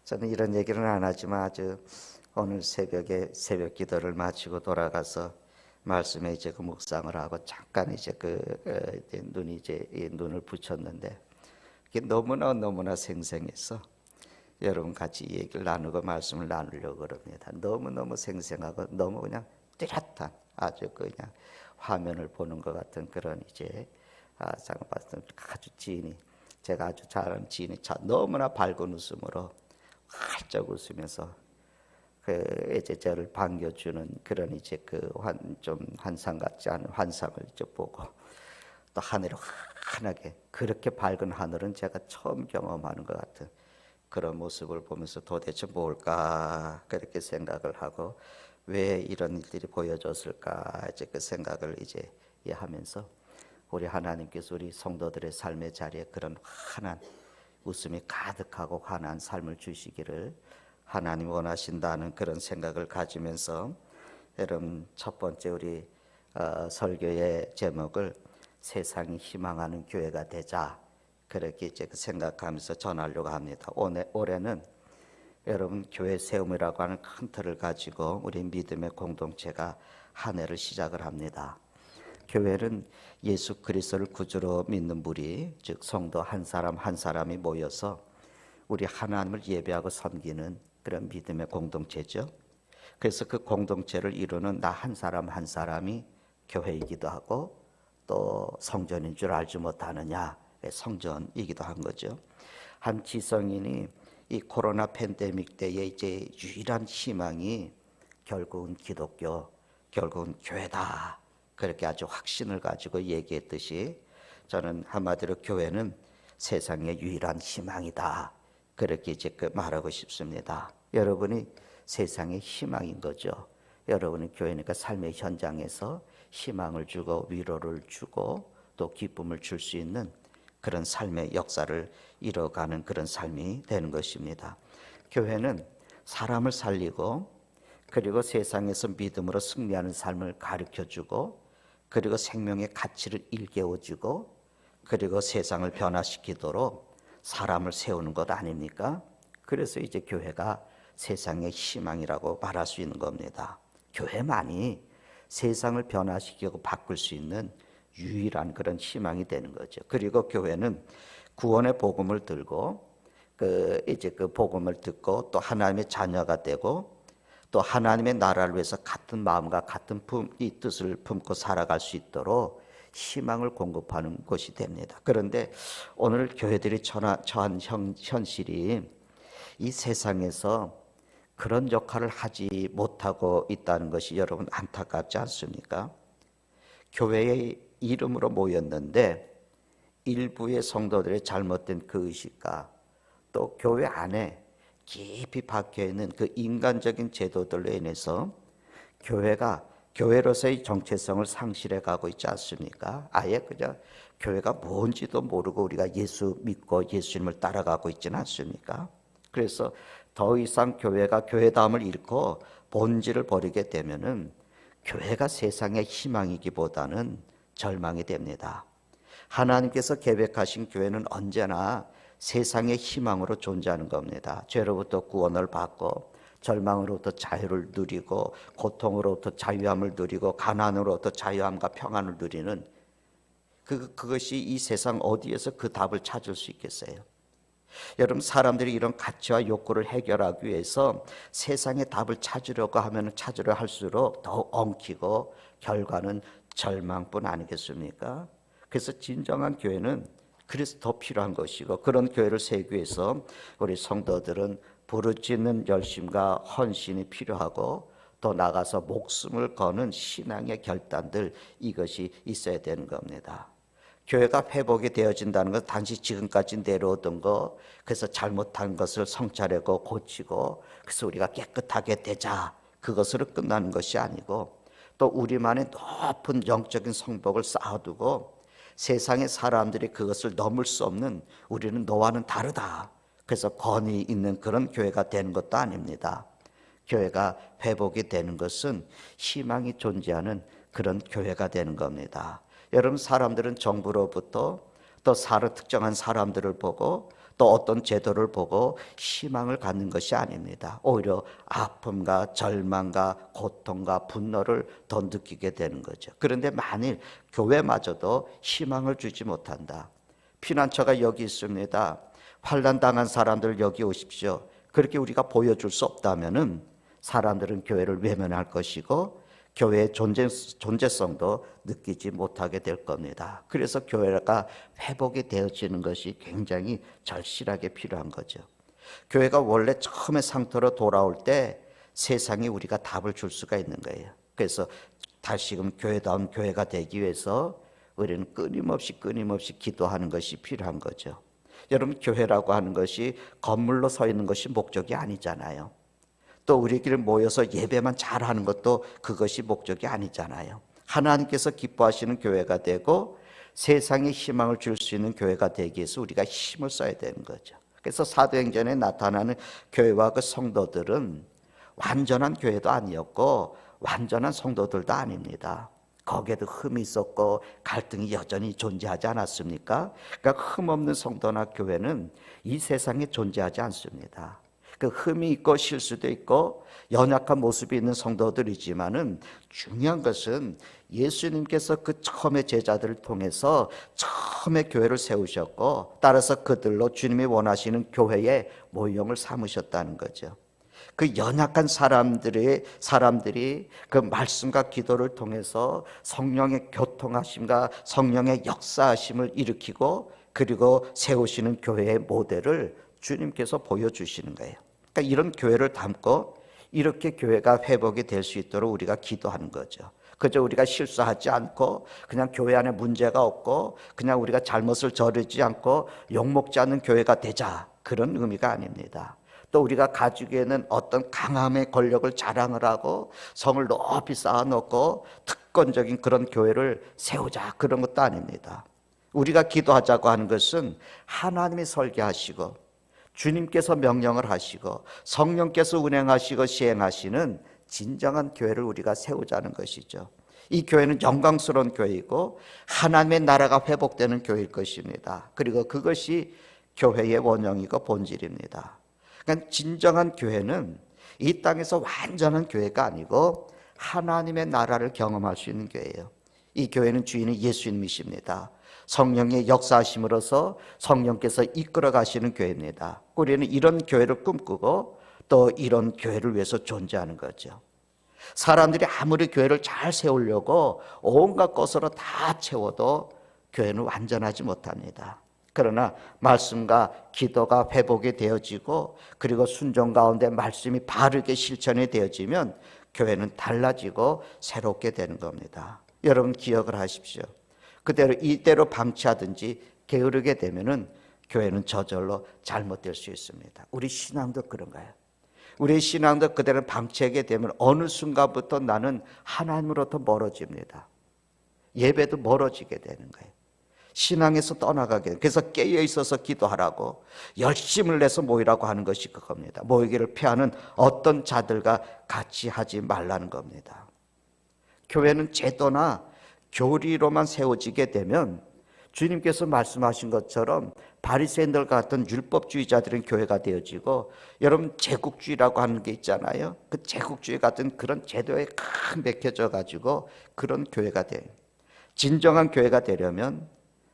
저는 이런 얘기는 안 하지만 아주 오늘 새벽에 새벽 기도를 마치고 돌아가서 말씀에 이제 그 묵상을 하고 잠깐 이제 눈이 이제 이 눈을 붙였는데 이게 너무나 생생해서 여러분 같이 얘기를 나누고 말씀을 나누려고 그럽니다. 너무 생생하고 너무 그냥 뚜렷한 아주 그냥 화면을 보는 것 같은 그런 이제 잠깐 봤을 때 아주 지인이 제가 아주 잘 아는 지인이 너무나 밝은 웃음으로 활짝 웃으면서 이제 저를 반겨주는 그런 이제 좀 환상 같지 않은 환상을 이제 보고 또 하늘이 환하게 그렇게 밝은 하늘은 제가 처음 경험하는 것 같은 그런 모습을 보면서 도대체 뭘까 그렇게 생각을 하고 왜 이런 일들이 보여졌을까 이제 그 생각을 이제 하면서 우리 하나님께서 우리 성도들의 삶의 자리에 그런 환한 웃음이 가득하고 환한 삶을 주시기를 하나님 원하신다는 그런 생각을 가지면서 여러분 첫 번째 우리 설교의 제목을 세상이 희망하는 교회가 되자 그렇게 이제 생각하면서 전하려고 합니다. 올해는 여러분 교회 세움이라고 하는 큰 틀을 가지고 우리 믿음의 공동체가 한 해를 시작을 합니다. 교회는 예수 그리스도를 구주로 믿는 무리, 즉 성도 한 사람 한 사람이 모여서 우리 하나님을 예배하고 섬기는 그런 믿음의 공동체죠. 그래서 그 공동체를 이루는 나 한 사람 한 사람이 교회이기도 하고 또 성전인 줄 알지 못하느냐, 성전이기도 한 거죠. 한 지성인이 이 코로나 팬데믹 때의 이제 유일한 희망이 결국은 기독교, 결국은 교회다. 그렇게 아주 확신을 가지고 얘기했듯이 저는 한마디로 교회는 세상의 유일한 희망이다. 그렇게 이제 말하고 싶습니다. 여러분이 세상의 희망인 거죠. 여러분은 교회니까 삶의 현장에서 희망을 주고 위로를 주고 또 기쁨을 줄 수 있는 그런 삶의 역사를 이뤄가는 그런 삶이 되는 것입니다. 교회는 사람을 살리고 그리고 세상에서 믿음으로 승리하는 삶을 가르쳐주고 그리고 생명의 가치를 일깨워주고 그리고 세상을 변화시키도록 사람을 세우는 것 아닙니까? 그래서 이제 교회가 세상의 희망이라고 말할 수 있는 겁니다. 교회만이 세상을 변화시키고 바꿀 수 있는 유일한 그런 희망이 되는 거죠. 그리고 교회는 구원의 복음을 들고 이제 그 복음을 듣고 또 하나님의 자녀가 되고 또 하나님의 나라를 위해서 같은 마음과 같은 이 뜻을 품고 살아갈 수 있도록 희망을 공급하는 것이 됩니다. 그런데 오늘 교회들이 처한 현실이 이 세상에서 그런 역할을 하지 못하고 있다는 것이 여러분 안타깝지 않습니까? 교회의 이름으로 모였는데 일부의 성도들의 잘못된 그 의식과 또 교회 안에 깊이 박혀있는 그 인간적인 제도들로 인해서 교회가 교회로서의 정체성을 상실해 가고 있지 않습니까? 아예 그냥 교회가 뭔지도 모르고 우리가 예수 믿고 예수님을 따라가고 있지는 않습니까? 그래서 더 이상 교회가 교회다움을 잃고 본질을 버리게 되면은 교회가 세상의 희망이기보다는 절망이 됩니다. 하나님께서 계획하신 교회는 언제나 세상의 희망으로 존재하는 겁니다. 죄로부터 구원을 받고 절망으로부터 자유를 누리고 고통으로부터 자유함을 누리고 가난으로부터 자유함과 평안을 누리는 그것이 이 세상 어디에서 그 답을 찾을 수 있겠어요? 여러분 사람들이 이런 가치와 욕구를 해결하기 위해서 세상의 답을 찾으려고 하면 찾으려 할수록 더 엉키고 결과는 절망뿐 아니겠습니까? 그래서 진정한 교회는 그래서 더 필요한 것이고 그런 교회를 세우기 위해서 우리 성도들은 부르짖는 열심과 헌신이 필요하고 또 나가서 목숨을 거는 신앙의 결단들 이것이 있어야 되는 겁니다. 교회가 회복이 되어진다는 것은 단지 지금까지 내려오던 거 그래서 잘못한 것을 성찰하고 고치고 그래서 우리가 깨끗하게 되자 그것으로 끝나는 것이 아니고 또 우리만의 높은 영적인 성복을 쌓아두고 세상의 사람들이 그것을 넘을 수 없는 우리는 너와는 다르다. 그래서 권위 있는 그런 교회가 되는 것도 아닙니다. 교회가 회복이 되는 것은 희망이 존재하는 그런 교회가 되는 겁니다. 여러분 사람들은 정부로부터 또 특정한 사람들을 보고 또 어떤 제도를 보고 희망을 갖는 것이 아닙니다. 오히려 아픔과 절망과 고통과 분노를 더 느끼게 되는 거죠. 그런데 만일 교회마저도 희망을 주지 못한다. 피난처가 여기 있습니다. 환난 당한 사람들 여기 오십시오. 그렇게 우리가 보여줄 수 없다면은 사람들은 교회를 외면할 것이고 교회의 존재성도 느끼지 못하게 될 겁니다. 그래서 교회가 회복이 되어지는 것이 굉장히 절실하게 필요한 거죠. 교회가 원래 처음의 상태로 돌아올 때 세상에 우리가 답을 줄 수가 있는 거예요. 그래서 다시금 교회다운 교회가 되기 위해서 우리는 끊임없이 기도하는 것이 필요한 거죠. 여러분, 교회라고 하는 것이 건물로 서 있는 것이 목적이 아니잖아요. 또 우리끼리 모여서 예배만 잘하는 것도 그것이 목적이 아니잖아요. 하나님께서 기뻐하시는 교회가 되고 세상에 희망을 줄 수 있는 교회가 되기 위해서 우리가 힘을 써야 되는 거죠. 그래서 사도행전에 나타나는 교회와 그 성도들은 완전한 교회도 아니었고 완전한 성도들도 아닙니다. 거기에도 흠이 있었고 갈등이 여전히 존재하지 않았습니까? 그러니까 흠없는 성도나 교회는 이 세상에 존재하지 않습니다. 그 흠이 있고 실수도 있고 연약한 모습이 있는 성도들이지만은 중요한 것은 예수님께서 그 처음에 제자들을 통해서 처음에 교회를 세우셨고 따라서 그들로 주님이 원하시는 교회의 모형을 삼으셨다는 거죠. 그 연약한 사람들이 그 말씀과 기도를 통해서 성령의 교통하심과 성령의 역사하심을 일으키고 그리고 세우시는 교회의 모델을 주님께서 보여주시는 거예요. 그러니까 이런 교회를 담고 이렇게 교회가 회복이 될 수 있도록 우리가 기도하는 거죠. 그저 우리가 실수하지 않고 그냥 교회 안에 문제가 없고 그냥 우리가 잘못을 저지르지 않고 욕먹지 않는 교회가 되자, 그런 의미가 아닙니다. 또 우리가 가지고 있는 어떤 강함의 권력을 자랑을 하고 성을 높이 쌓아놓고 특권적인 그런 교회를 세우자, 그런 것도 아닙니다. 우리가 기도하자고 하는 것은 하나님이 설계하시고 주님께서 명령을 하시고 성령께서 운행하시고 시행하시는 진정한 교회를 우리가 세우자는 것이죠. 이 교회는 영광스러운 교회이고 하나님의 나라가 회복되는 교회일 것입니다. 그리고 그것이 교회의 원형이고 본질입니다. 그러니까 진정한 교회는 이 땅에서 완전한 교회가 아니고 하나님의 나라를 경험할 수 있는 교회예요. 이 교회는 주인이 예수님이십니다. 성령의 역사하심으로써 성령께서 이끌어 가시는 교회입니다. 우리는 이런 교회를 꿈꾸고 또 이런 교회를 위해서 존재하는 거죠. 사람들이 아무리 교회를 잘 세우려고 온갖 것으로 다 채워도 교회는 완전하지 못합니다. 그러나 말씀과 기도가 회복이 되어지고 그리고 순종 가운데 말씀이 바르게 실천이 되어지면 교회는 달라지고 새롭게 되는 겁니다. 여러분 기억을 하십시오. 그대로 이대로 방치하든지 게으르게 되면은 교회는 저절로 잘못될 수 있습니다. 우리 신앙도 그런가요? 우리 신앙도 그대로 방치하게 되면 어느 순간부터 나는 하나님으로부터 멀어집니다. 예배도 멀어지게 되는 거예요. 신앙에서 떠나가게 돼요. 그래서 깨어 있어서 기도하라고 열심을 내서 모이라고 하는 것이 그겁니다. 모이기를 피하는 어떤 자들과 같이 하지 말라는 겁니다. 교회는 제도나 교리로만 세워지게 되면 주님께서 말씀하신 것처럼 바리새인들 같은 율법주의자들은 교회가 되어지고 여러분 제국주의라고 하는 게 있잖아요. 그 제국주의 같은 그런 제도에 큰 맥혀져 가지고 그런 교회가 돼요. 진정한 교회가 되려면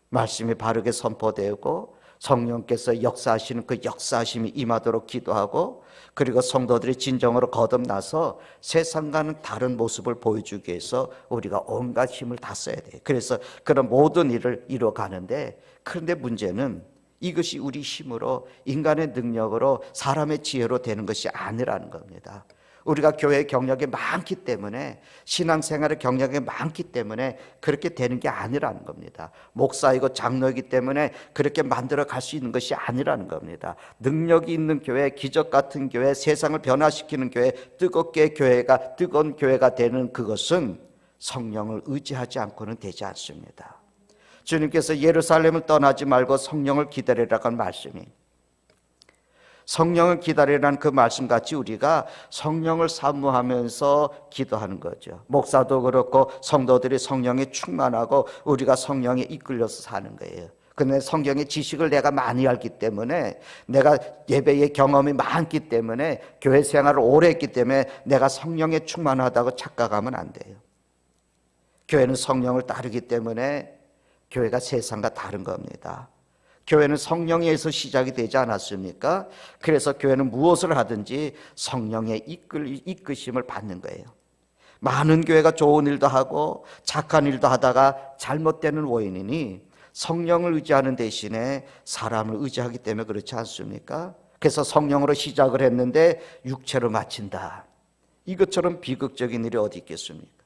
말씀이 바르게 선포되고 성령께서 역사하시는 그 역사하심이 임하도록 기도하고 그리고 성도들이 진정으로 거듭나서 세상과는 다른 모습을 보여주기 위해서 우리가 온갖 힘을 다 써야 돼요. 그래서 그런 모든 일을 이뤄가는데, 그런데 문제는 이것이 우리 힘으로 인간의 능력으로 사람의 지혜로 되는 것이 아니라는 겁니다. 우리가 교회 경력이 많기 때문에 신앙생활의 경력이 많기 때문에 그렇게 되는 게 아니라는 겁니다. 목사이고 장로이기 때문에 그렇게 만들어 갈 수 있는 것이 아니라는 겁니다. 능력이 있는 교회, 기적 같은 교회, 세상을 변화시키는 교회, 뜨거운 교회가 되는 그것은 성령을 의지하지 않고는 되지 않습니다. 주님께서 예루살렘을 떠나지 말고 성령을 기다리라고 한 말씀이, 성령을 기다리라는 그 말씀같이 우리가 성령을 사모하면서 기도하는 거죠. 목사도 그렇고 성도들이 성령에 충만하고 우리가 성령에 이끌려서 사는 거예요. 근데 성경의 지식을 내가 많이 알기 때문에, 내가 예배의 경험이 많기 때문에, 교회 생활을 오래 했기 때문에 내가 성령에 충만하다고 착각하면 안 돼요. 교회는 성령을 따르기 때문에 교회가 세상과 다른 겁니다. 교회는 성령에서 시작이 되지 않았습니까? 그래서 교회는 무엇을 하든지 성령의 이끄심을 받는 거예요. 많은 교회가 좋은 일도 하고 착한 일도 하다가 잘못되는 원인이니 성령을 의지하는 대신에 사람을 의지하기 때문에 그렇지 않습니까? 그래서 성령으로 시작을 했는데 육체로 마친다. 이것처럼 비극적인 일이 어디 있겠습니까?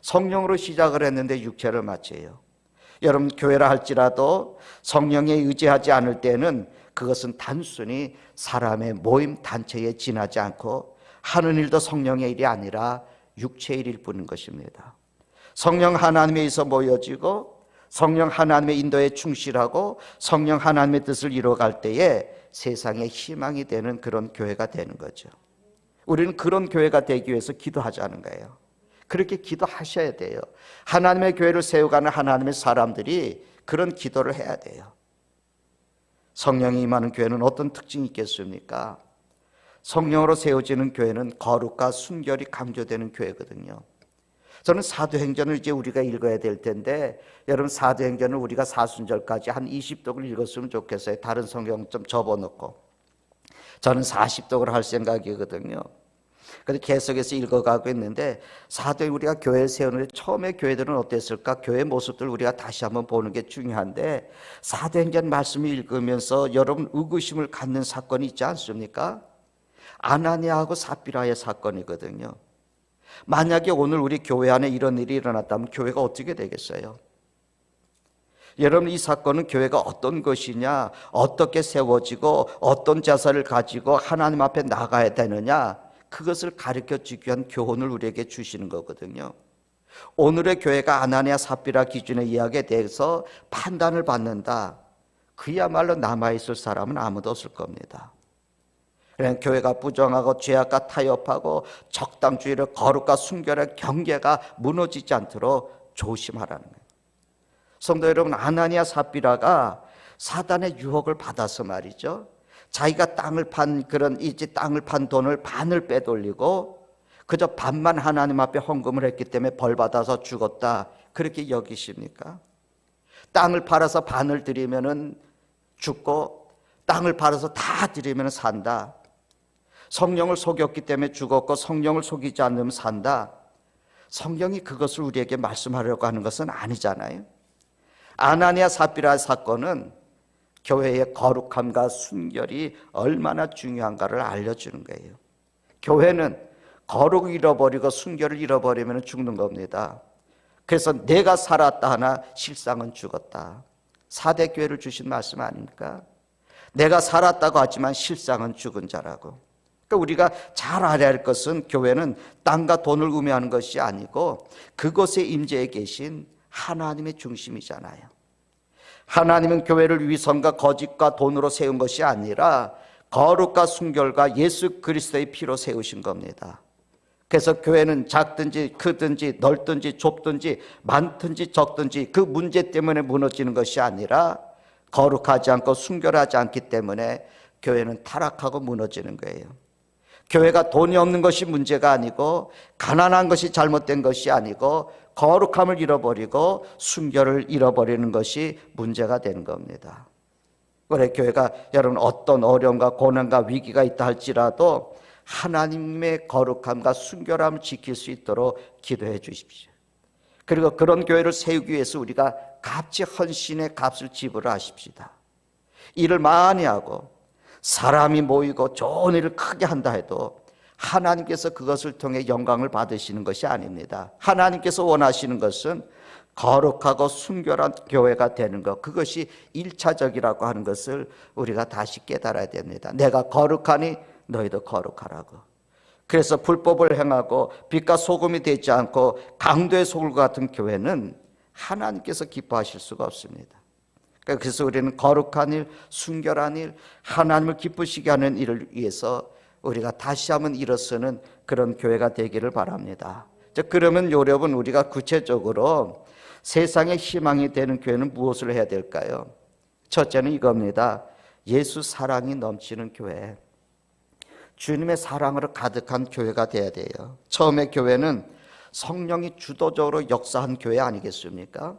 성령으로 시작을 했는데 육체를 마쳐요. 여러분, 교회라 할지라도 성령에 의지하지 않을 때는 그것은 단순히 사람의 모임 단체에 지나지 않고 하는 일도 성령의 일이 아니라 육체의 일일 뿐인 것입니다. 성령 하나님에 의해서 모여지고 성령 하나님의 인도에 충실하고 성령 하나님의 뜻을 이루어갈 때에 세상에 희망이 되는 그런 교회가 되는 거죠. 우리는 그런 교회가 되기 위해서 기도하자는 거예요. 그렇게 기도하셔야 돼요. 하나님의 교회를 세워가는 하나님의 사람들이 그런 기도를 해야 돼요. 성령이 임하는 교회는 어떤 특징이 있겠습니까? 성령으로 세워지는 교회는 거룩과 순결이 강조되는 교회거든요. 저는 사도행전을 이제 우리가 읽어야 될 텐데, 여러분, 사도행전을 우리가 사순절까지 한 20독을 읽었으면 좋겠어요. 다른 성경 좀 접어놓고. 저는 40독을 할 생각이거든요. 그래서 계속해서 읽어가고 있는데, 사도행 우리가 교회 세우는데 처음에 교회들은 어땠을까? 교회 모습들 우리가 다시 한번 보는 게 중요한데, 사도행전 말씀을 읽으면서 여러분 의구심을 갖는 사건이 있지 않습니까? 아나니아하고 삽비라의 사건이거든요. 만약에 오늘 우리 교회 안에 이런 일이 일어났다면 교회가 어떻게 되겠어요? 여러분, 이 사건은 교회가 어떤 것이냐, 어떻게 세워지고 어떤 자세를 가지고 하나님 앞에 나가야 되느냐, 그것을 가르쳐 주기 위한 교훈을 우리에게 주시는 거거든요. 오늘의 교회가 아나니아 삽비라 기준의 이야기에 대해서 판단을 받는다, 그야말로 남아있을 사람은 아무도 없을 겁니다. 그냥 교회가 부정하고 죄악과 타협하고 적당주의를 거룩과 순결의 경계가 무너지지 않도록 조심하라는 거예요. 성도 여러분, 아나니아 삽비라가 사단의 유혹을 받아서 말이죠, 자기가 땅을 판 돈을 반을 빼돌리고 그저 반만 하나님 앞에 헌금을 했기 때문에 벌 받아서 죽었다, 그렇게 여기십니까? 땅을 팔아서 반을 드리면은 죽고 땅을 팔아서 다 드리면 산다. 성령을 속였기 때문에 죽었고 성령을 속이지 않으면 산다. 성경이 그것을 우리에게 말씀하려고 하는 것은 아니잖아요. 아나니아 삽비라 사건은 교회의 거룩함과 순결이 얼마나 중요한가를 알려주는 거예요. 교회는 거룩을 잃어버리고 순결을 잃어버리면 죽는 겁니다. 그래서 내가 살았다 하나 실상은 죽었다. 4대 교회를 주신 말씀 아닙니까? 내가 살았다고 하지만 실상은 죽은 자라고. 그러니까 우리가 잘 알아야 할 것은 교회는 땅과 돈을 의미하는 것이 아니고 그곳에 임재해 계신 하나님의 중심이잖아요. 하나님은 교회를 위선과 거짓과 돈으로 세운 것이 아니라 거룩과 순결과 예수 그리스도의 피로 세우신 겁니다. 그래서 교회는 작든지 크든지 넓든지 좁든지 많든지 적든지 그 문제 때문에 무너지는 것이 아니라 거룩하지 않고 순결하지 않기 때문에 교회는 타락하고 무너지는 거예요. 교회가 돈이 없는 것이 문제가 아니고 가난한 것이 잘못된 것이 아니고 거룩함을 잃어버리고 순결을 잃어버리는 것이 문제가 되는 겁니다. 그래, 교회가 여러분 어떤 어려움과 고난과 위기가 있다 할지라도 하나님의 거룩함과 순결함을 지킬 수 있도록 기도해 주십시오. 그리고 그런 교회를 세우기 위해서 우리가 값지 헌신의 값을 지불하십시다. 일을 많이 하고 사람이 모이고 좋은 일을 크게 한다 해도 하나님께서 그것을 통해 영광을 받으시는 것이 아닙니다. 하나님께서 원하시는 것은 거룩하고 순결한 교회가 되는 것, 그것이 1차적이라고 하는 것을 우리가 다시 깨달아야 됩니다. 내가 거룩하니 너희도 거룩하라고. 그래서 불법을 행하고 빛과 소금이 되지 않고 강도의 소굴 같은 교회는 하나님께서 기뻐하실 수가 없습니다. 그래서 우리는 거룩한 일, 순결한 일, 하나님을 기쁘시게 하는 일을 위해서 우리가 다시 한번 일어서는 그런 교회가 되기를 바랍니다. 그러면 여러분, 우리가 구체적으로 세상의 희망이 되는 교회는 무엇을 해야 될까요? 첫째는 이겁니다. 예수 사랑이 넘치는 교회. 주님의 사랑으로 가득한 교회가 돼야 돼요. 처음에 교회는 성령이 주도적으로 역사한 교회 아니겠습니까?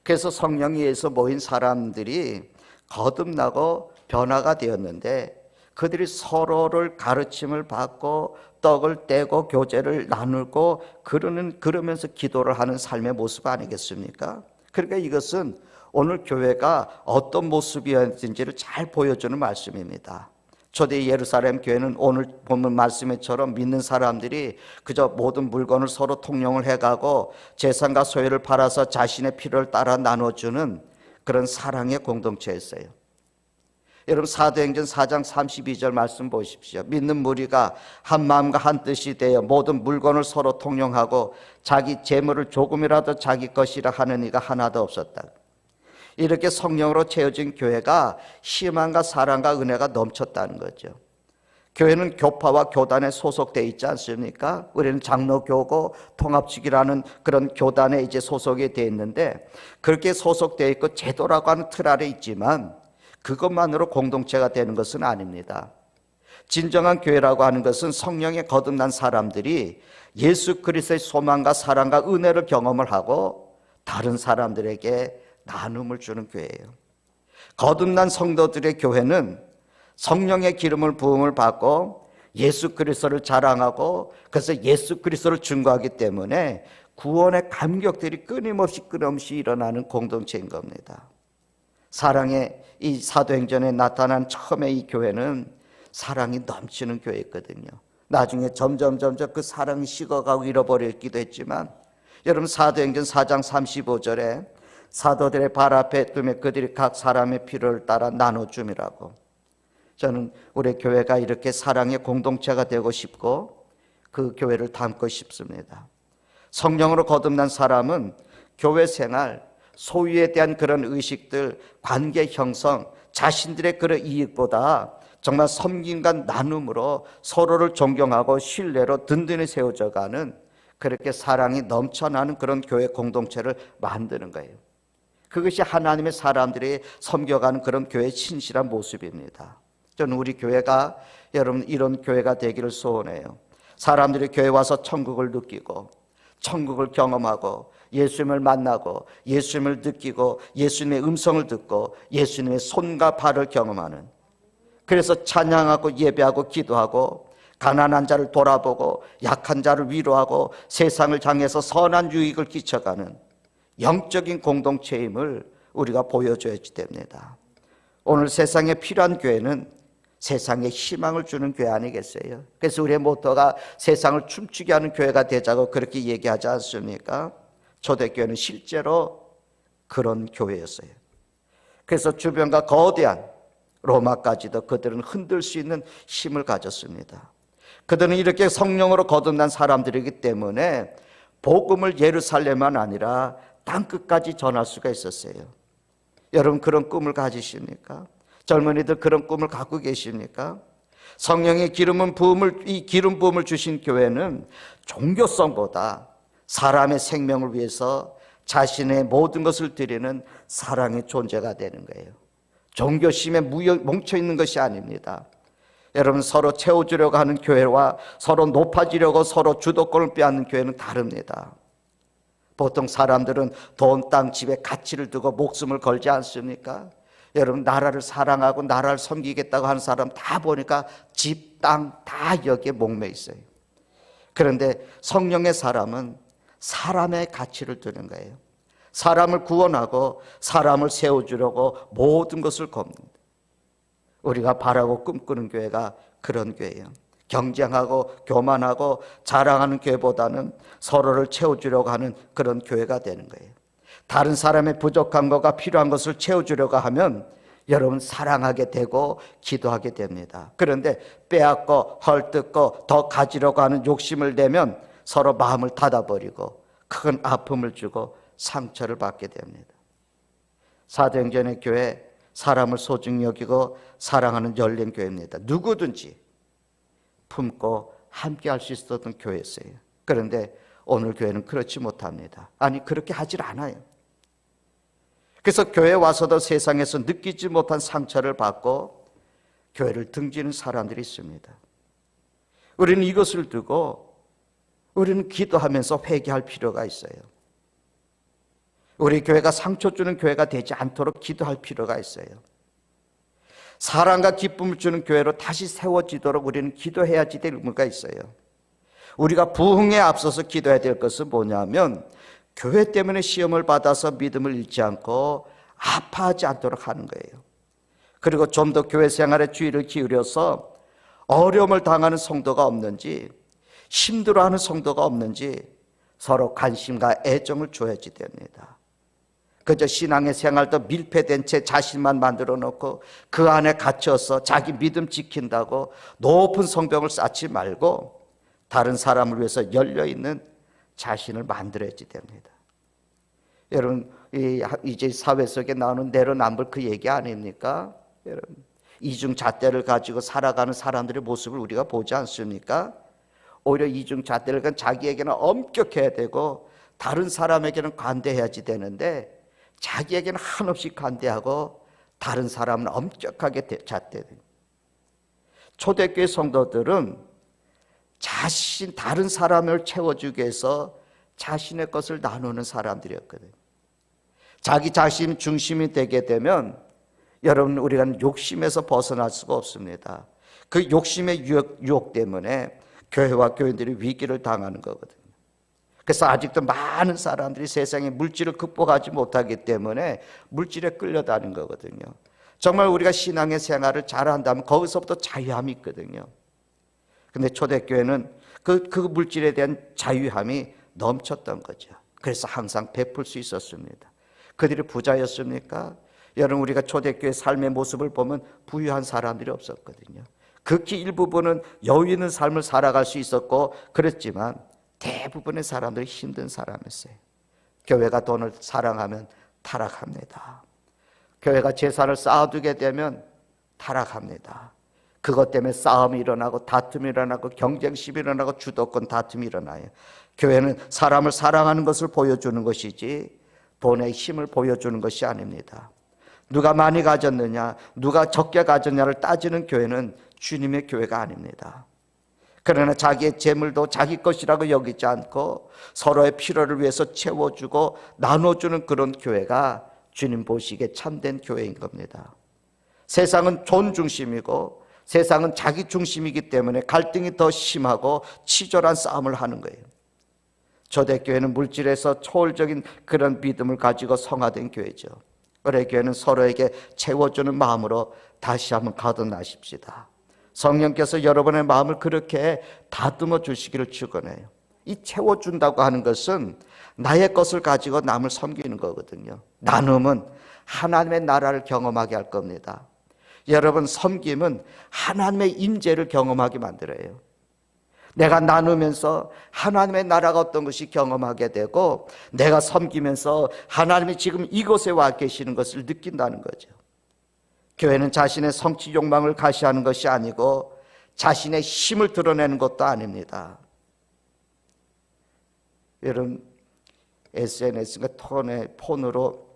그래서 성령에 의해서 모인 사람들이 거듭나고 변화가 되었는데, 그들이 서로를 가르침을 받고 떡을 떼고 교제를 나누고 그러면서 기도를 하는 삶의 모습 아니겠습니까? 그러니까 이것은 오늘 교회가 어떤 모습이었는지를 잘 보여주는 말씀입니다. 초대 예루살렘 교회는 오늘 보는 말씀처럼 믿는 사람들이 그저 모든 물건을 서로 통용을 해가고 재산과 소유를 팔아서 자신의 필요를 따라 나눠주는 그런 사랑의 공동체였어요. 여러분, 사도행전 4장 32절 말씀 보십시오. 믿는 무리가 한 마음과 한 뜻이 되어 모든 물건을 서로 통용하고 자기 재물을 조금이라도 자기 것이라 하는 이가 하나도 없었다. 이렇게 성령으로 채워진 교회가 희망과 사랑과 은혜가 넘쳤다는 거죠. 교회는 교파와 교단에 소속되어 있지 않습니까? 우리는 장로교고 통합직이라는 그런 교단에 이제 소속이 되어 있는데, 그렇게 소속되어 있고 제도라고 하는 틀 아래 있지만 그것만으로 공동체가 되는 것은 아닙니다. 진정한 교회라고 하는 것은 성령에 거듭난 사람들이 예수 그리스도의 소망과 사랑과 은혜를 경험을 하고 다른 사람들에게 나눔을 주는 교회예요. 거듭난 성도들의 교회는 성령의 기름을 부음을 받고 예수 그리스도를 자랑하고 그래서 예수 그리스도를 증거하기 때문에 구원의 감격들이 끊임없이 일어나는 공동체인 겁니다. 사랑의 이 사도행전에 나타난 처음에 이 교회는 사랑이 넘치는 교회였거든요. 나중에 점점 그 사랑이 식어가고 잃어버리기도 했지만, 여러분, 사도행전 4장 35절에 사도들의 발 앞에 두며 그들이 각 사람의 필요를 따라 나눠줌이라고. 저는 우리 교회가 이렇게 사랑의 공동체가 되고 싶고 그 교회를 담고 싶습니다. 성령으로 거듭난 사람은 교회 생활, 소유에 대한 그런 의식들, 관계 형성, 자신들의 그런 이익보다 정말 섬김과 나눔으로 서로를 존경하고 신뢰로 든든히 세워져가는, 그렇게 사랑이 넘쳐나는 그런 교회 공동체를 만드는 거예요. 그것이 하나님의 사람들이 섬겨가는 그런 교회의 신실한 모습입니다. 저는 우리 교회가 여러분 이런 교회가 되기를 소원해요. 사람들이 교회 와서 천국을 느끼고 천국을 경험하고 예수님을 만나고 예수님을 느끼고 예수님의 음성을 듣고 예수님의 손과 발을 경험하는, 그래서 찬양하고 예배하고 기도하고 가난한 자를 돌아보고 약한 자를 위로하고 세상을 향해서 선한 유익을 끼쳐가는 영적인 공동체임을 우리가 보여줘야 됩니다. 오늘 세상에 필요한 교회는 세상에 희망을 주는 교회 아니겠어요? 그래서 우리의 모토가 세상을 춤추게 하는 교회가 되자고 그렇게 얘기하지 않습니까? 초대교회는 실제로 그런 교회였어요. 그래서 주변과 거대한 로마까지도 그들은 흔들 수 있는 힘을 가졌습니다. 그들은 이렇게 성령으로 거듭난 사람들이기 때문에 복음을 예루살렘만 아니라 땅끝까지 전할 수가 있었어요. 여러분, 그런 꿈을 가지십니까? 젊은이들 그런 꿈을 갖고 계십니까? 성령의 이 기름 부음을 주신 교회는 종교성보다 사람의 생명을 위해서 자신의 모든 것을 드리는 사랑의 존재가 되는 거예요. 종교심에 뭉쳐 있는 것이 아닙니다. 여러분, 서로 채워주려고 하는 교회와 서로 높아지려고 서로 주도권을 빼앗는 교회는 다릅니다. 보통 사람들은 돈, 땅, 집에 가치를 두고 목숨을 걸지 않습니까? 여러분, 나라를 사랑하고 나라를 섬기겠다고 하는 사람 다 보니까 집, 땅 다 여기에 목매 있어요. 그런데 성령의 사람은 사람의 가치를 두는 거예요. 사람을 구원하고 사람을 세워주려고 모든 것을 겁니다. 우리가 바라고 꿈꾸는 교회가 그런 교회예요. 경쟁하고 교만하고 자랑하는 교회보다는 서로를 채워주려고 하는 그런 교회가 되는 거예요. 다른 사람의 부족한 것과 필요한 것을 채워주려고 하면 여러분 사랑하게 되고 기도하게 됩니다. 그런데 빼앗고 헐뜯고 더 가지려고 하는 욕심을 내면 서로 마음을 닫아버리고 큰 아픔을 주고 상처를 받게 됩니다. 사도행전의 교회, 사람을 소중히 여기고 사랑하는 열린 교회입니다. 누구든지 품고 함께 할 수 있었던 교회였어요. 그런데 오늘 교회는 그렇지 못합니다. 아니, 그렇게 하질 않아요. 그래서 교회에 와서도 세상에서 느끼지 못한 상처를 받고 교회를 등지는 사람들이 있습니다. 우리는 이것을 두고 우리는 기도하면서 회개할 필요가 있어요. 우리 교회가 상처 주는 교회가 되지 않도록 기도할 필요가 있어요. 사랑과 기쁨을 주는 교회로 다시 세워지도록 우리는 기도해야지 될 의무가 있어요. 우리가 부흥에 앞서서 기도해야 될 것은 뭐냐면 교회 때문에 시험을 받아서 믿음을 잃지 않고 아파하지 않도록 하는 거예요. 그리고 좀 더 교회 생활에 주의를 기울여서 어려움을 당하는 성도가 없는지, 힘들어하는 성도가 없는지 서로 관심과 애정을 줘야지 됩니다. 그저 신앙의 생활도 밀폐된 채 자신만 만들어 놓고 그 안에 갇혀서 자기 믿음 지킨다고 높은 성벽을 쌓지 말고 다른 사람을 위해서 열려있는 자신을 만들어야지 됩니다. 여러분, 이제 사회 속에 나오는 내로남불 그 얘기 아닙니까? 여러분, 이중잣대를 가지고 살아가는 사람들의 모습을 우리가 보지 않습니까? 오히려 이중잣대를 가지고 자기에게는 엄격해야 되고 다른 사람에게는 관대해야지 되는데 자기에게는 한없이 관대하고 다른 사람은 엄격하게 잣대돼요. 초대교회 성도들은 다른 사람을 채워주기 위해서 자신의 것을 나누는 사람들이었거든요. 자기 자신 중심이 되게 되면 여러분, 우리가 욕심에서 벗어날 수가 없습니다. 그 욕심의 유혹 때문에 교회와 교인들이 위기를 당하는 거거든요. 그래서 아직도 많은 사람들이 세상의 물질을 극복하지 못하기 때문에 물질에 끌려다니는 거거든요. 정말 우리가 신앙의 생활을 잘한다면 거기서부터 자유함이 있거든요. 근데 초대교회는 그 물질에 대한 자유함이 넘쳤던 거죠. 그래서 항상 베풀 수 있었습니다. 그들이 부자였습니까? 여러분, 우리가 초대교회 삶의 모습을 보면 부유한 사람들이 없었거든요. 극히 일부분은 여유 있는 삶을 살아갈 수 있었고 그랬지만 대부분의 사람들이 힘든 사람이었어요. 교회가 돈을 사랑하면 타락합니다. 교회가 재산을 쌓아두게 되면 타락합니다. 그것 때문에 싸움이 일어나고 다툼이 일어나고 경쟁심이 일어나고 주도권 다툼이 일어나요. 교회는 사람을 사랑하는 것을 보여주는 것이지 돈의 힘을 보여주는 것이 아닙니다. 누가 많이 가졌느냐, 누가 적게 가졌냐를 따지는 교회는 주님의 교회가 아닙니다. 그러나 자기의 재물도 자기 것이라고 여기지 않고 서로의 필요를 위해서 채워주고 나눠주는 그런 교회가 주님 보시기에 참된 교회인 겁니다. 세상은 돈 중심이고 세상은 자기 중심이기 때문에 갈등이 더 심하고 치졸한 싸움을 하는 거예요. 초대교회는 물질에서 초월적인 그런 믿음을 가지고 성화된 교회죠. 우리 교회는 서로에게 채워주는 마음으로 다시 한번 거듭나십시다. 성령께서 여러분의 마음을 그렇게 다듬어 주시기를 축원해요. 이 채워준다고 하는 것은 나의 것을 가지고 남을 섬기는 거거든요. 나눔은 하나님의 나라를 경험하게 할 겁니다. 여러분, 섬김은 하나님의 임재를 경험하게 만들어요. 내가 나누면서 하나님의 나라가 어떤 것이 경험하게 되고 내가 섬기면서 하나님이 지금 이곳에 와 계시는 것을 느낀다는 거죠. 교회는 자신의 성취 욕망을 가시하는 것이 아니고 자신의 힘을 드러내는 것도 아닙니다. 여러분, SNS가 폰으로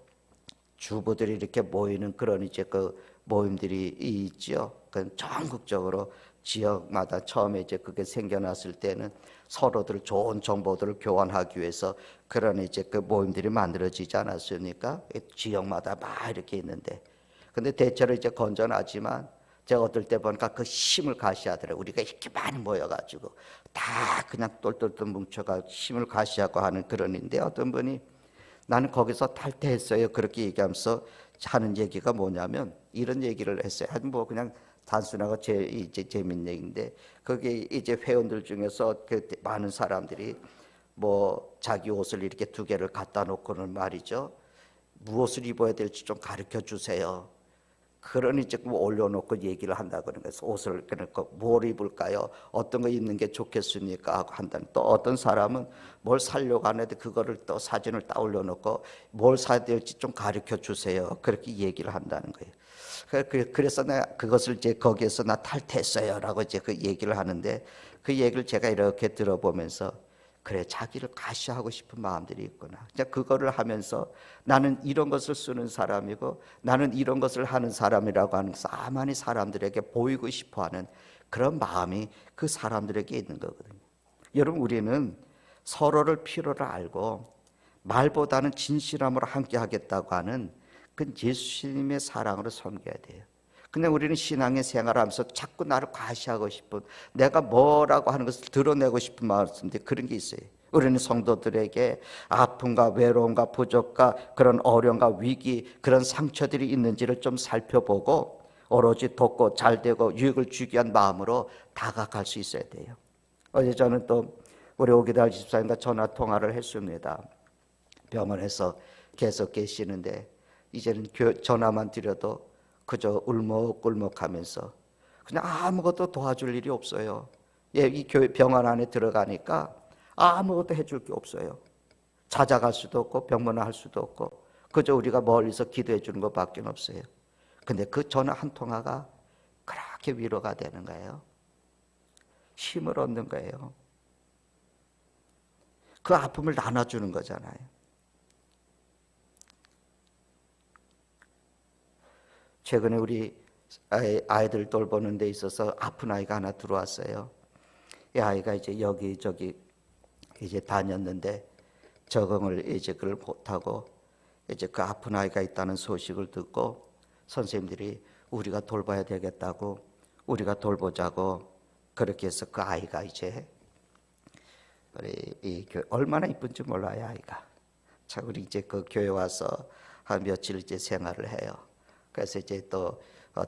주부들이 이렇게 모이는 그런 이제 그 모임들이 있죠. 그 전국적으로 지역마다 처음에 이제 그게 생겨났을 때는 서로들 좋은 정보들을 교환하기 위해서 그런 이제 그 모임들이 만들어지지 않았습니까? 지역마다 막 이렇게 있는데, 근데 대체로 이제 건전하지만 제가 어떨 때 보니까 그 힘을 가시하더라고요. 우리가 이렇게 많이 모여가지고 다 그냥 똘똘똘 뭉쳐가 힘을 가시하고 하는 그런인데, 어떤 분이 나는 거기서 탈퇴했어요 그렇게 얘기하면서 하는 얘기가 뭐냐면 이런 얘기를 했어요. 뭐 그냥 단순하고 이제 재밌는 얘기인데, 거기 이제 회원들 중에서 그 많은 사람들이 뭐 자기 옷을 이렇게 두 개를 갖다 놓고는 말이죠, 무엇을 입어야 될지 좀 가르쳐 주세요. 그러니 조금 올려놓고 얘기를 한다 그런 거예요. 옷을 그러니까 뭘 입을까요? 어떤 거 입는 게 좋겠습니까? 하고 한다는. 또 어떤 사람은 뭘 사려고 하는데 그거를 또 사진을 따 올려놓고 뭘 사야 될지 좀 가르쳐 주세요. 그렇게 얘기를 한다는 거예요. 그래서 내가 그것을 이제 거기에서 나 탈퇴했어요라고 이제 그 얘기를 하는데, 그 얘기를 제가 이렇게 들어보면서 그래, 자기를 과시하고 싶은 마음들이 있구나. 그거를 하면서 나는 이런 것을 쓰는 사람이고 나는 이런 것을 하는 사람이라고 하는 사만이 사람들에게 보이고 싶어하는 그런 마음이 그 사람들에게 있는 거거든요. 여러분, 우리는 서로를 필요를 알고 말보다는 진실함으로 함께 하겠다고 하는 그 예수님의 사랑으로 섬겨야 돼요. 근데 우리는 신앙의 생활을 하면서 자꾸 나를 과시하고 싶은, 내가 뭐라고 하는 것을 드러내고 싶은 마음인데 그런 게 있어요. 우리는 성도들에게 아픔과 외로움과 부족과 그런 어려움과 위기, 그런 상처들이 있는지를 좀 살펴보고 오로지 돕고 잘되고 유익을 주기 위한 마음으로 다가갈 수 있어야 돼요. 어제 저는 또 우리 오기달 집사님과 전화 통화를 했습니다. 병원에서 계속 계시는데 이제는 전화만 드려도 그저 울먹울먹하면서 그냥 아무것도 도와줄 일이 없어요. 이 교회 병원 안에 들어가니까 아무것도 해줄 게 없어요. 찾아갈 수도 없고 병문안 할 수도 없고 그저 우리가 멀리서 기도해 주는 것밖에 없어요. 근데 그 전화 한 통화가 그렇게 위로가 되는 거예요. 힘을 얻는 거예요. 그 아픔을 나눠주는 거잖아요. 최근에 우리 아이들 돌보는 데 있어서 아픈 아이가 하나 들어왔어요. 이 아이가 이제 여기저기 이제 다녔는데 적응을 이제 그걸 못하고 이제 그 아픈 아이가 있다는 소식을 듣고 선생님들이 우리가 돌봐야 되겠다고, 우리가 돌보자고 그렇게 해서 그 아이가 이제 이 교회 얼마나 이쁜지 몰라요. 아이가 참 우리 이제 그 교회 와서 한 며칠 이제 생활을 해요. 그래서 이제 또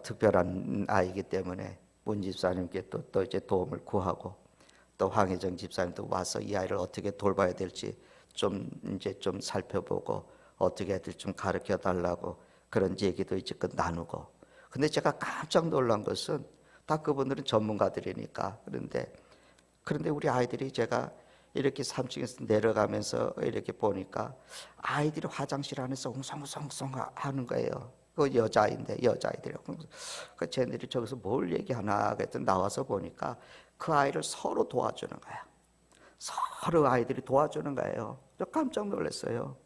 특별한 아이기 때문에 문 집사님께 또 이제 도움을 구하고 또 황혜정 집사님도 와서 이 아이를 어떻게 돌봐야 될지 좀 이제 좀 살펴보고 어떻게 해야 될지 좀 가르쳐 달라고 그런 얘기도 이제 나누고. 근데 제가 깜짝 놀란 것은 다 그분들은 전문가들이니까 그런데 우리 아이들이 제가 이렇게 3층에서 내려가면서 이렇게 보니까 아이들이 화장실 안에서 웅성웅성 하는 거예요. 그 여자아이들이. 그 쟤네들이 저기서 뭘 얘기하나 그랬더니 나와서 보니까 그 아이를 서로 도와주는 거야. 서로 아이들이 도와주는 거예요. 저 깜짝 놀랐어요.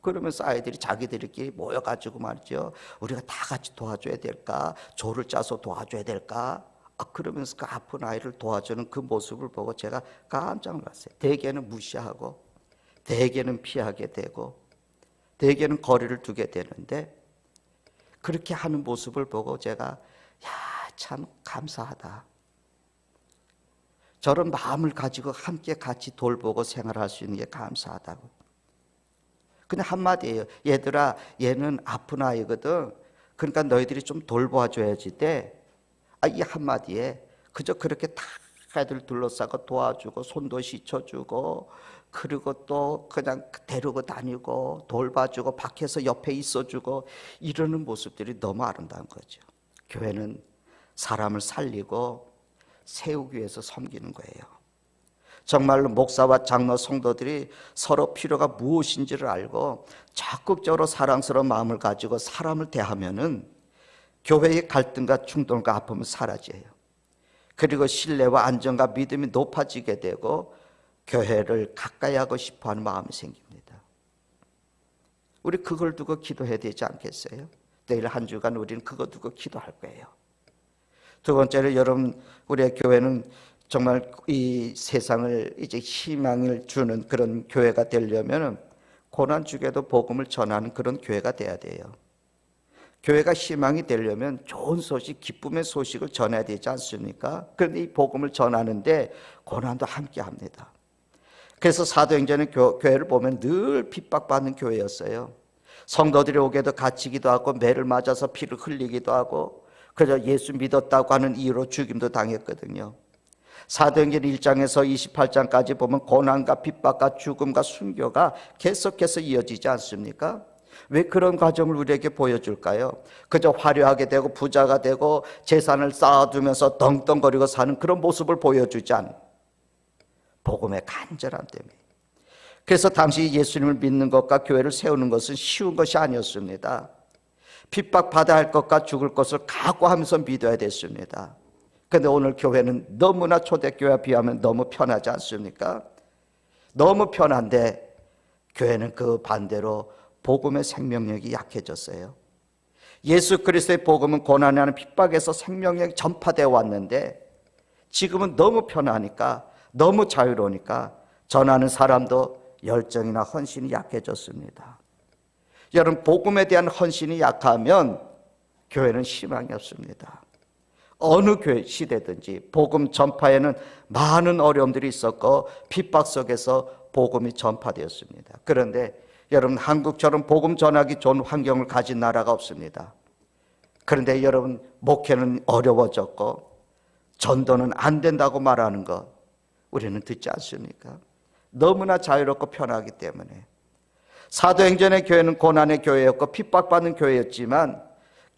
그러면서 아이들이 자기들끼리 모여가지고 말이죠. 우리가 다 같이 도와줘야 될까? 조를 짜서 도와줘야 될까? 그러면서 그 아픈 아이를 도와주는 그 모습을 보고 제가 깜짝 놀랐어요. 대개는 무시하고 대개는 피하게 되고 대개는 거리를 두게 되는데 그렇게 하는 모습을 보고 제가 참 감사하다. 저런 마음을 가지고 함께 같이 돌보고 생활할 수 있는 게 감사하다고. 근데 한마디예요. 얘들아, 얘는 아픈 아이거든. 그러니까 너희들이 좀 돌봐줘야지 돼. 이 한마디에 그저 그렇게 다 애들 둘러싸고 도와주고 손도 씻어주고 그리고 또 그냥 데리고 다니고 돌봐주고 밖에서 옆에 있어주고 이러는 모습들이 너무 아름다운 거죠. 교회는 사람을 살리고 세우기 위해서 섬기는 거예요. 정말로 목사와 장로 성도들이 서로 필요가 무엇인지를 알고 적극적으로 사랑스러운 마음을 가지고 사람을 대하면은 교회의 갈등과 충돌과 아픔은 사라져요. 그리고 신뢰와 안정과 믿음이 높아지게 되고 교회를 가까이 하고 싶어하는 마음이 생깁니다. 우리 그걸 두고 기도해야 되지 않겠어요? 내일 한 주간 우리는 그거 두고 기도할 거예요. 두 번째로 여러분, 우리의 교회는 정말 이 세상을 이제 희망을 주는 그런 교회가 되려면 고난 중에도 복음을 전하는 그런 교회가 돼야 돼요. 교회가 희망이 되려면 좋은 소식, 기쁨의 소식을 전해야 되지 않습니까? 그런데 이 복음을 전하는데 고난도 함께 합니다. 그래서 사도행전의 교회를 보면 늘 핍박받는 교회였어요. 성도들이 오게도 갇히기도 하고 매를 맞아서 피를 흘리기도 하고 그저 예수 믿었다고 하는 이유로 죽임도 당했거든요. 사도행전 1장에서 28장까지 보면 고난과 핍박과 죽음과 순교가 계속해서 이어지지 않습니까? 왜 그런 과정을 우리에게 보여줄까요? 그저 화려하게 되고 부자가 되고 재산을 쌓아두면서 떵떵거리고 사는 그런 모습을 보여주지 않은 복음의 간절함 때문에. 그래서 당시 예수님을 믿는 것과 교회를 세우는 것은 쉬운 것이 아니었습니다. 핍박받아야 할 것과 죽을 것을 각오하면서 믿어야 됐습니다. 그런데 오늘 교회는 너무나 초대교회와 비하면 너무 편하지 않습니까? 너무 편한데 교회는 그 반대로 복음의 생명력이 약해졌어요. 예수 그리스도의 복음은 고난이 하는 핍박에서 생명력이 전파되어 왔는데 지금은 너무 편하니까, 너무 자유로우니까 전하는 사람도 열정이나 헌신이 약해졌습니다. 여러분, 복음에 대한 헌신이 약하면 교회는 희망이 없습니다. 어느 교회 시대든지 복음 전파에는 많은 어려움들이 있었고 핍박 속에서 복음이 전파되었습니다. 그런데 여러분, 한국처럼 복음 전하기 좋은 환경을 가진 나라가 없습니다. 그런데 여러분, 목회는 어려워졌고 전도는 안 된다고 말하는 것 우리는 듣지 않습니까? 너무나 자유롭고 편하기 때문에. 사도행전의 교회는 고난의 교회였고 핍박받는 교회였지만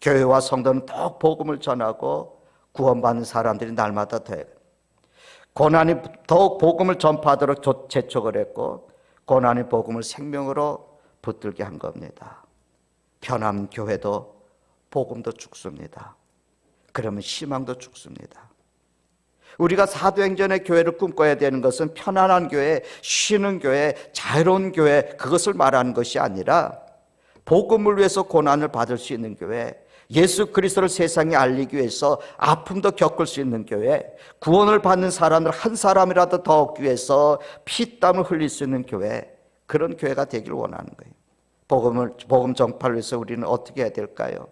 교회와 성도는 더욱 복음을 전하고 구원받는 사람들이 날마다 더 고난이 더욱 복음을 전파하도록 재촉을 했고 고난의 복음을 생명으로 붙들게 한 겁니다. 편한 교회도 복음도 죽습니다. 그러면 희망도 죽습니다. 우리가 사도행전의 교회를 꿈꿔야 되는 것은 편안한 교회, 쉬는 교회, 자유로운 교회, 그것을 말하는 것이 아니라 복음을 위해서 고난을 받을 수 있는 교회, 예수 그리스도를 세상에 알리기 위해서 아픔도 겪을 수 있는 교회, 구원을 받는 사람을 한 사람이라도 더 얻기 위해서 피땀을 흘릴 수 있는 교회, 그런 교회가 되길 원하는 거예요. 복음 전파를 위해서 우리는 어떻게 해야 될까요?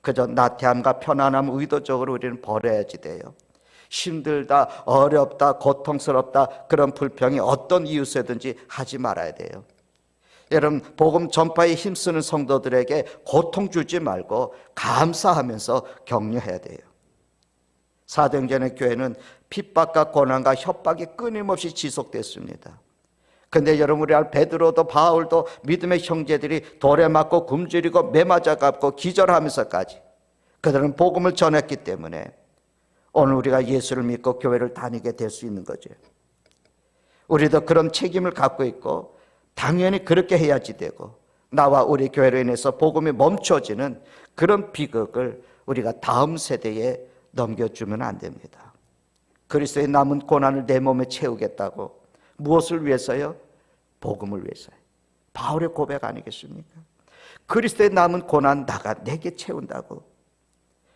그저 나태함과 편안함 의도적으로 우리는 버려야지 돼요. 힘들다, 어렵다, 고통스럽다, 그런 불평이 어떤 이유세든지 하지 말아야 돼요. 여러분, 복음 전파에 힘쓰는 성도들에게 고통 주지 말고 감사하면서 격려해야 돼요. 사도행전의 교회는 핍박과 고난과 협박이 끊임없이 지속됐습니다. 근데 여러분, 우리 베드로도 바울도 믿음의 형제들이 돌에 맞고 굶주리고 매맞아 갖고 기절하면서까지 그들은 복음을 전했기 때문에 오늘 우리가 예수를 믿고 교회를 다니게 될 수 있는 거죠. 우리도 그런 책임을 갖고 있고 당연히 그렇게 해야지 되고, 나와 우리 교회로 인해서 복음이 멈춰지는 그런 비극을 우리가 다음 세대에 넘겨주면 안 됩니다. 그리스도의 남은 고난을 내 몸에 채우겠다고. 무엇을 위해서요? 복음을 위해서요. 바울의 고백 아니겠습니까? 그리스도의 남은 고난 내게 채운다고.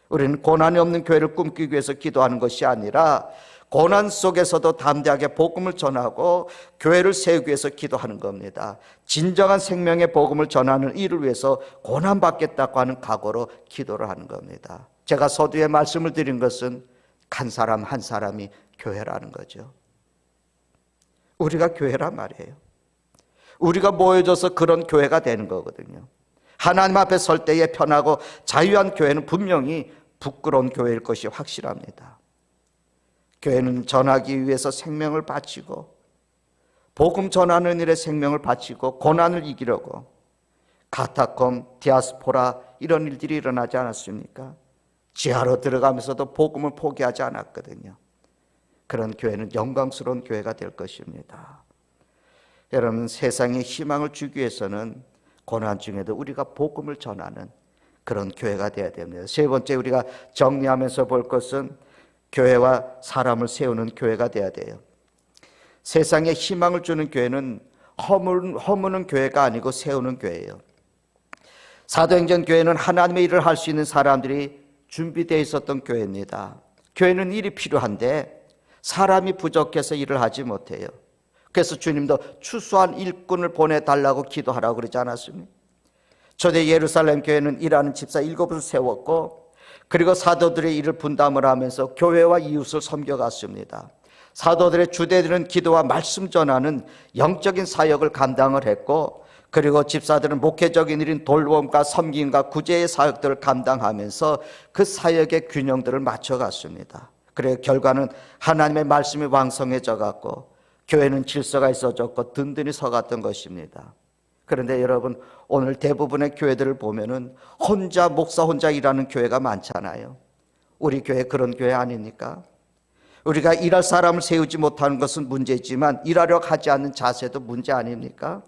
우리는 고난이 없는 교회를 꿈꾸기 위해서 기도하는 것이 아니라 고난 속에서도 담대하게 복음을 전하고 교회를 세우기 위해서 기도하는 겁니다. 진정한 생명의 복음을 전하는 일을 위해서 고난받겠다고 하는 각오로 기도를 하는 겁니다. 제가 서두에 말씀을 드린 것은 한 사람 한 사람이 교회라는 거죠. 우리가 교회란 말이에요. 우리가 모여져서 그런 교회가 되는 거거든요. 하나님 앞에 설 때에 편하고 자유한 교회는 분명히 부끄러운 교회일 것이 확실합니다. 교회는 전하기 위해서 생명을 바치고 복음 전하는 일에 생명을 바치고 고난을 이기려고 카타콤, 디아스포라 이런 일들이 일어나지 않았습니까? 지하로 들어가면서도 복음을 포기하지 않았거든요. 그런 교회는 영광스러운 교회가 될 것입니다. 여러분, 세상에 희망을 주기 위해서는 고난 중에도 우리가 복음을 전하는 그런 교회가 되어야 됩니다. 세 번째, 우리가 정리하면서 볼 것은 교회와 사람을 세우는 교회가 되어야 돼요. 세상에 희망을 주는 교회는 허무는 교회가 아니고 세우는 교회예요. 사도행전 교회는 하나님의 일을 할 수 있는 사람들이 준비되어 있었던 교회입니다. 교회는 일이 필요한데 사람이 부족해서 일을 하지 못해요. 그래서 주님도 추수한 일꾼을 보내달라고 기도하라고 그러지 않았습니까? 초대 예루살렘 교회는 일하는 집사 7을 세웠고, 그리고 사도들의 일을 분담을 하면서 교회와 이웃을 섬겨갔습니다. 사도들의 주대들은 기도와 말씀 전하는 영적인 사역을 감당을 했고, 그리고 집사들은 목회적인 일인 돌봄과 섬김과 구제의 사역들을 감당하면서 그 사역의 균형들을 맞춰갔습니다. 그래서 결과는 하나님의 말씀이 왕성해져 갔고 교회는 질서가 있어졌고 든든히 서갔던 것입니다. 그런데 여러분, 오늘 대부분의 교회들을 보면은 목사 혼자 일하는 교회가 많잖아요. 우리 교회 그런 교회 아닙니까? 우리가 일할 사람을 세우지 못하는 것은 문제지만 일하려고 하지 않는 자세도 문제 아닙니까?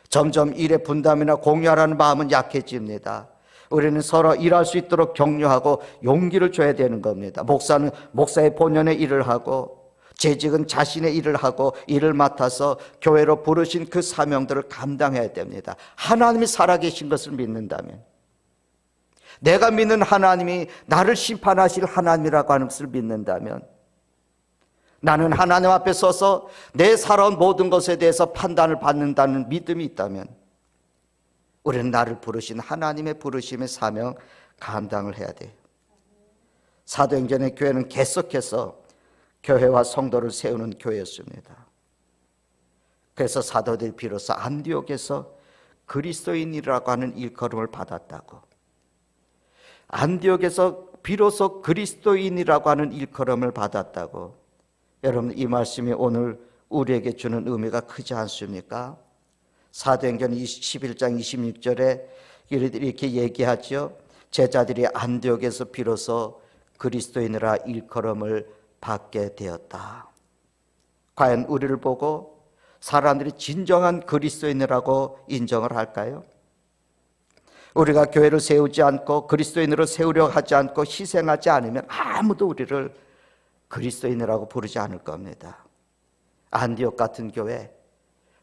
점점 일의 분담이나 공유하라는 마음은 약해집니다. 우리는 서로 일할 수 있도록 격려하고 용기를 줘야 되는 겁니다. 목사는 목사의 본연의 일을 하고 재직은 자신의 일을 하고 일을 맡아서 교회로 부르신 그 사명들을 감당해야 됩니다. 하나님이 살아계신 것을 믿는다면, 내가 믿는 하나님이 나를 심판하실 하나님이라고 하는 것을 믿는다면, 나는 하나님 앞에 서서 내 살아온 모든 것에 대해서 판단을 받는다는 믿음이 있다면, 우리는 나를 부르신 하나님의 부르심의 사명 감당을 해야 돼요. 사도행전의 교회는 계속해서 교회와 성도를 세우는 교회였습니다. 그래서 사도들이 비로소 안디옥에서 그리스도인이라고 하는 일컬음을 받았다고, 안디옥에서 비로소 그리스도인이라고 하는 일컬음을 받았다고. 여러분, 이 말씀이 오늘 우리에게 주는 의미가 크지 않습니까? 사도행전 11장 26절에 이렇게 얘기하죠. 제자들이 안디옥에서 비로소 그리스도인이라 일컬음을 받게 되었다. 과연 우리를 보고 사람들이 진정한 그리스도인이라고 인정을 할까요? 우리가 교회를 세우지 않고 그리스도인으로 세우려 하지 않고 희생하지 않으면 아무도 우리를 그리스도인이라고 부르지 않을 겁니다. 안디옥 같은 교회,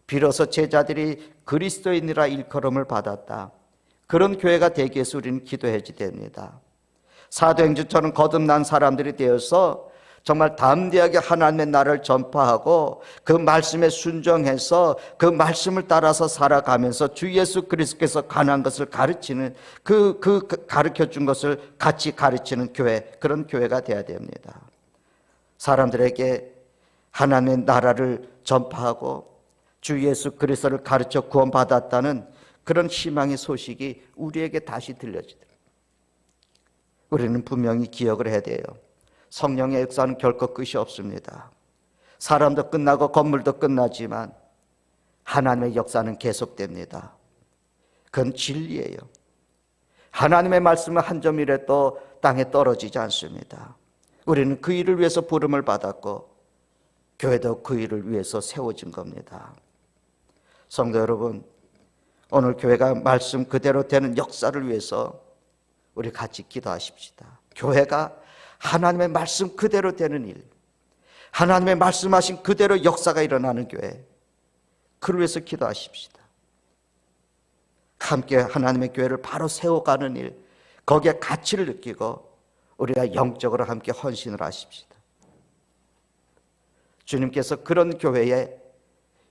비로소 제자들이 그리스도인이라 일컬음을 받았다. 그런 교회가 되기 위해서 우리는 기도해야 됩니다. 사도행전처럼 거듭난 사람들이 되어서 정말 담대하게 하나님의 나라를 전파하고 그 말씀에 순종해서 그 말씀을 따라서 살아가면서 주 예수 그리스도께서 관한 것을 가르치는 그 가르쳐준 것을 같이 가르치는 교회, 그런 교회가 되어야 됩니다. 사람들에게 하나님의 나라를 전파하고 주 예수 그리스도를 가르쳐 구원받았다는 그런 희망의 소식이 우리에게 다시 들려지더라고요. 우리는 분명히 기억을 해야 돼요. 성령의 역사는 결코 끝이 없습니다. 사람도 끝나고 건물도 끝나지만 하나님의 역사는 계속됩니다. 그건 진리예요. 하나님의 말씀은 한 점이라도 땅에 떨어지지 않습니다. 우리는 그 일을 위해서 부름을 받았고 교회도 그 일을 위해서 세워진 겁니다. 성도 여러분, 오늘 교회가 말씀 그대로 되는 역사를 위해서 우리 같이 기도하십시다. 교회가 하나님의 말씀 그대로 되는 일, 하나님의 말씀하신 그대로 역사가 일어나는 교회, 그를 위해서 기도하십시다. 함께 하나님의 교회를 바로 세워가는 일, 거기에 가치를 느끼고 우리가 영적으로 함께 헌신을 하십시다. 주님께서 그런 교회에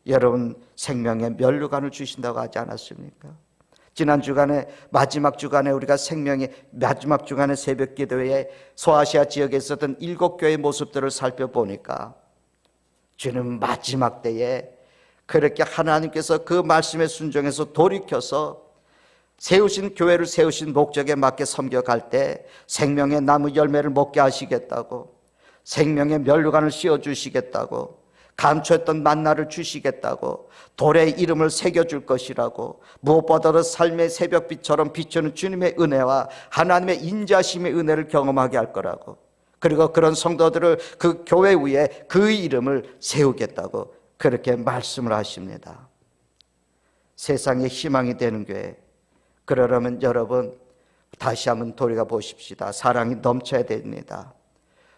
여러분 생명의 면류관을 주신다고 하지 않았습니까? 지난 주간에 마지막 주간에 우리가 생명의 마지막 주간의 새벽 기도회에 소아시아 지역에 있었던 7교회의 모습들을 살펴보니까 주님 마지막 때에 그렇게 하나님께서 그 말씀에 순종해서 돌이켜서 세우신 교회를 세우신 목적에 맞게 섬겨갈 때 생명의 나무 열매를 먹게 하시겠다고, 생명의 면류관을 씌워주시겠다고, 감추었던 만나를 주시겠다고, 돌에 이름을 새겨줄 것이라고, 무엇보다도 삶의 새벽빛처럼 비추는 주님의 은혜와 하나님의 인자심의 은혜를 경험하게 할 거라고, 그리고 그런 성도들을 그 교회 위에 그 이름을 세우겠다고 그렇게 말씀을 하십니다. 세상의 희망이 되는 교회, 그러려면 여러분 다시 한번 돌이가 보십시다. 사랑이 넘쳐야 됩니다.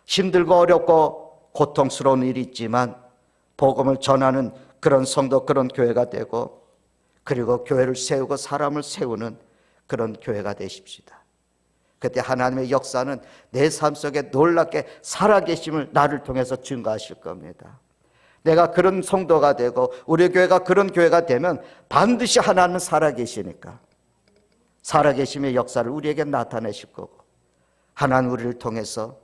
힘들고 어렵고 고통스러운 일이 있지만 복음을 전하는 그런 성도, 그런 교회가 되고, 그리고 교회를 세우고 사람을 세우는 그런 교회가 되십시다. 그때 하나님의 역사는 내 삶 속에 놀랍게 살아계심을 나를 통해서 증거하실 겁니다. 내가 그런 성도가 되고 우리 교회가 그런 교회가 되면 반드시 하나님은 살아계시니까 살아계심의 역사를 우리에게 나타내실 거고, 하나님 우리를 통해서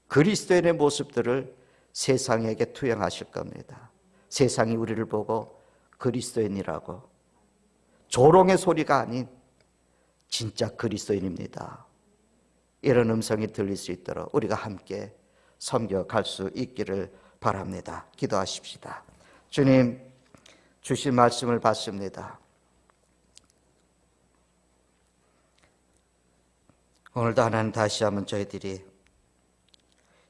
그리스도인의 모습들을 세상에게 투영하실 겁니다. 세상이 우리를 보고 그리스도인이라고, 조롱의 소리가 아닌 진짜 그리스도인입니다, 이런 음성이 들릴 수 있도록 우리가 함께 섬겨갈 수 있기를 바랍니다. 기도하십시다. 주님, 주신 말씀을 받습니다. 오늘도 하나님 다시 한번 저희들이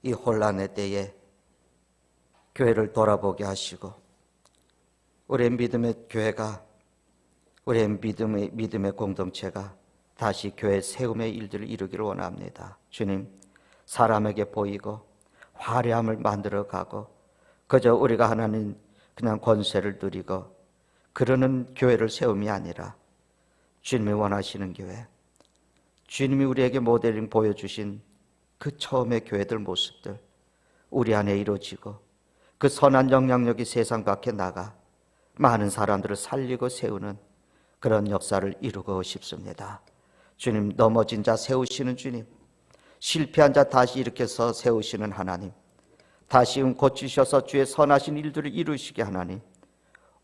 이 혼란의 때에 교회를 돌아보게 하시고 우리의 믿음의 교회가, 우리의 믿음의 공동체가 다시 교회 세움의 일들을 이루기를 원합니다. 주님, 사람에게 보이고 화려함을 만들어가고 그저 우리가 하나님 그냥 권세를 누리고 그러는 교회를 세움이 아니라 주님이 원하시는 교회, 주님이 우리에게 모델링 보여주신 그 처음의 교회들 모습들 우리 안에 이루어지고 그 선한 영향력이 세상 밖에 나가 많은 사람들을 살리고 세우는 그런 역사를 이루고 싶습니다. 주님, 넘어진 자 세우시는 주님, 실패한 자 다시 일으켜서 세우시는 하나님, 다시 고치셔서 주의 선하신 일들을 이루시게 하나님,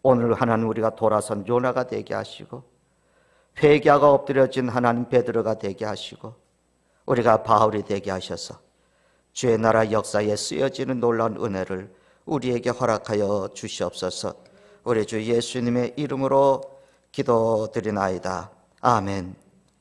오늘 하나님 우리가 돌아선 요나가 되게 하시고 회개하고 엎드려진 하나님 베드로가 되게 하시고 우리가 바울이 되게 하셔서 주의 나라 역사에 쓰여지는 놀라운 은혜를 우리에게 허락하여 주시옵소서. 우리 주 예수님의 이름으로 기도드리나이다. 아멘.